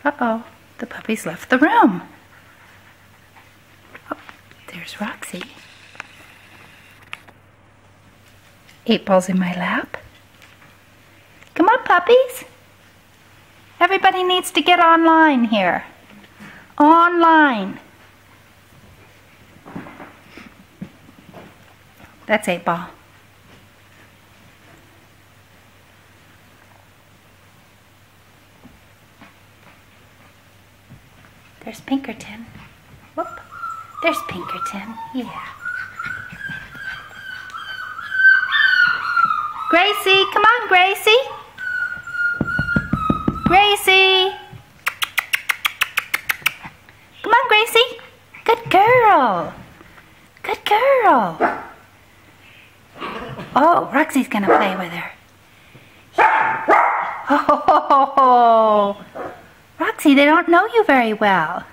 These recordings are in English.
Uh-oh, the puppies left the room. Oh, there's Roxy. 8Ball's in my lap. Come on, puppies. Everybody needs to get online here. Online. That's 8Ball. There's Pinkerton. Whoop. There's Pinkerton. Yeah. Gracie, come on, Gracie. Gracie. Come on, Gracie. Good girl. Good girl. Oh, Roxy's gonna play with her. Oh, Roxy, they don't know you very well.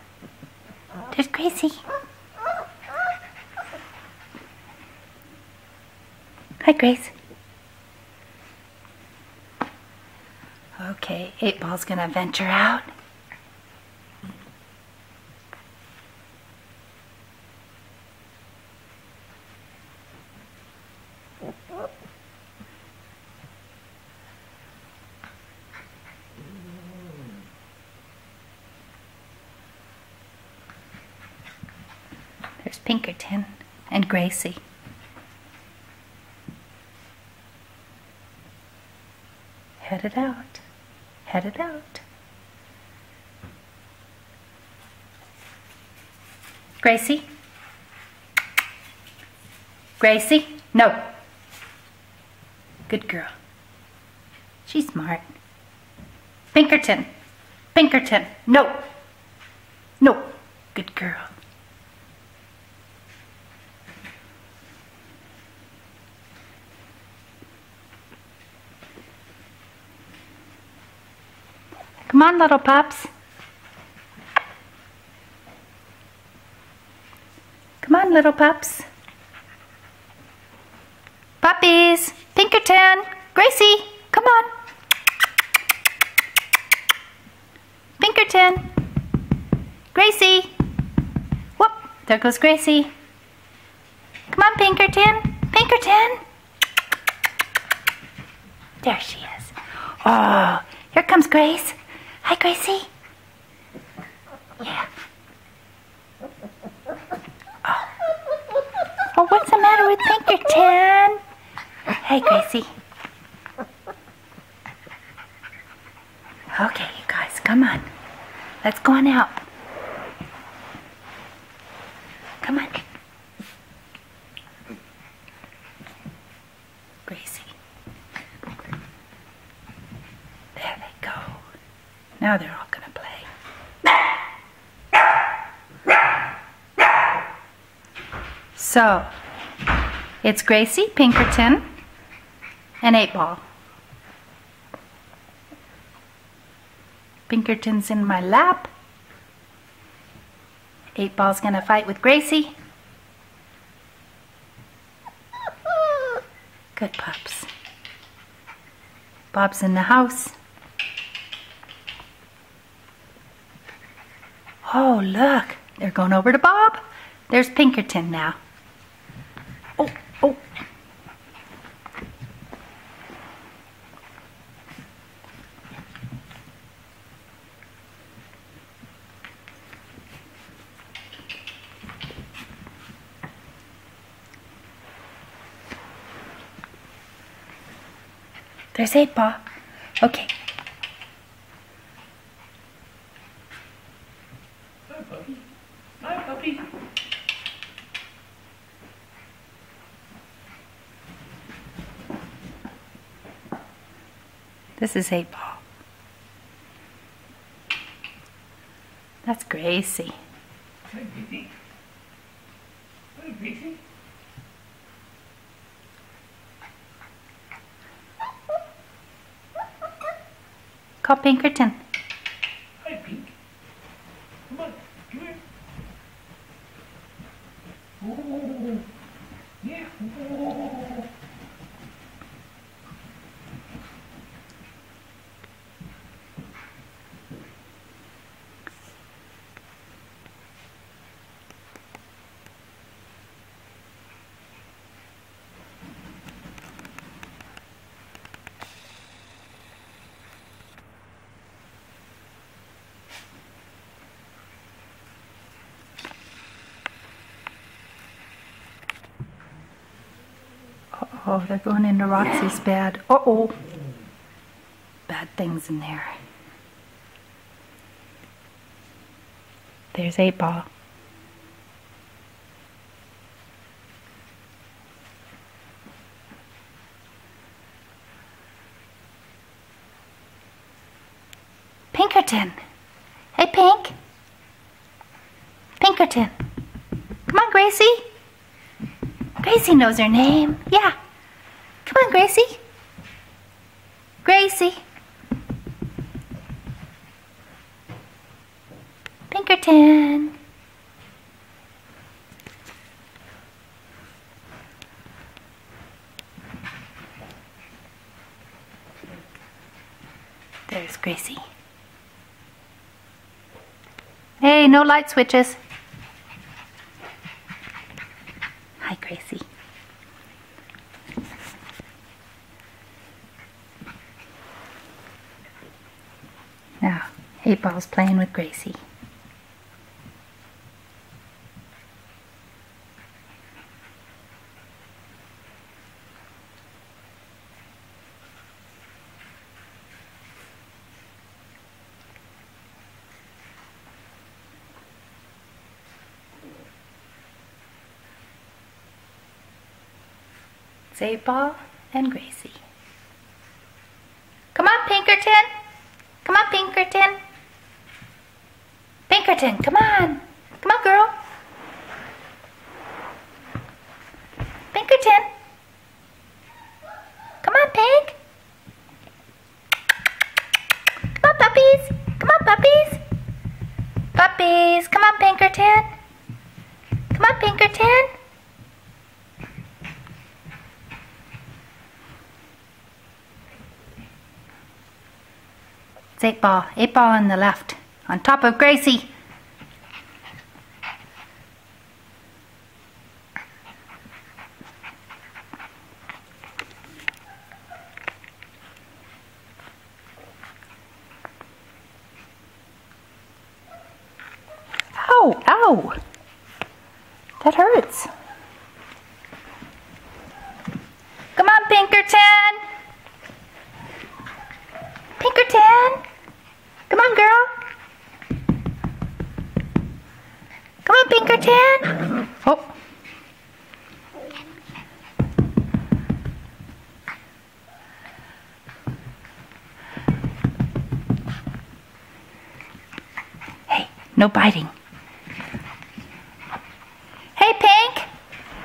There's Gracie. Hi, Grace. Okay, 8Ball's gonna venture out. There's Pinkerton and Gracie. Headed out. Headed out. Gracie? Gracie? No. Good girl. She's smart. Pinkerton. Pinkerton. No. No. Good girl. Come on, little pups. Come on, little pups. Puppies. Pinkerton. Gracie, come on. Pinkerton. Gracie. Whoop, there goes Gracie. Come on, Pinkerton. Pinkerton. There she is. Oh, here comes Grace. Hi, Gracie. Yeah. Oh. Oh, what's the matter with Pinkerton? Hey, Gracie. Okay, you guys, come on. Let's go on out. Come on. Gracie. There they go. Now they're all gonna play. So, it's Gracie, Pinkerton, and 8Ball. Pinkerton's in my lap. 8Ball's gonna fight with Gracie. Good pups. Bob's in the house. Oh, look. They're going over to Bob. There's Pinkerton now. Oh, oh. There's 8Ball. Okay. Hi, puppy. Hi, puppy. This is 8Ball. That's Gracie. Hi, Gracie. Hi, Gracie. Call Pinkerton. Hi, Pink. Come on, come here. Oh, yeah. Oh. Oh, they're going into Roxy's bed. Uh-oh. Bad things in there. There's 8 Ball. Pinkerton. Hey, Pink. Pinkerton. Come on, Gracie. Gracie knows her name. Yeah. Come on, Gracie. Gracie. Pinkerton. There's Gracie. Hey, no light switches. Hi, Gracie. Now, 8 Ball's playing with Gracie. It's 8 Ball and Gracie. Come on, Pinkerton. Come on, Pinkerton. Pinkerton, come on. Come on, girl. Pinkerton. Come on, Pink. Come on, puppies. Come on, puppies. Puppies, come on, Pinkerton. Come on, Pinkerton. It's 8 Ball. 8 Ball on the left. On top of Gracie. Ow! Ow! That hurts. Come on, Pinkerton! Pinkerton! Come on, girl! Come on, Pinkerton! Oh! Hey, no biting. Hey, Pink!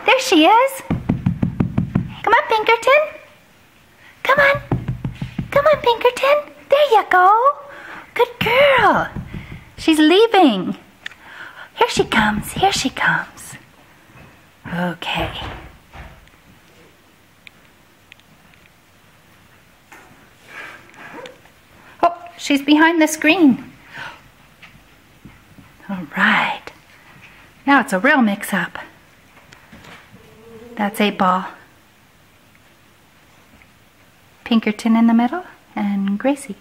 There she is! Come on, Pinkerton! Come on! Come on, Pinkerton! There you go! Good girl! She's leaving! Here she comes, here she comes. Okay. Oh, she's behind the screen. All right. Now it's a real mix-up. That's 8 Ball. Pinkerton in the middle and Gracie.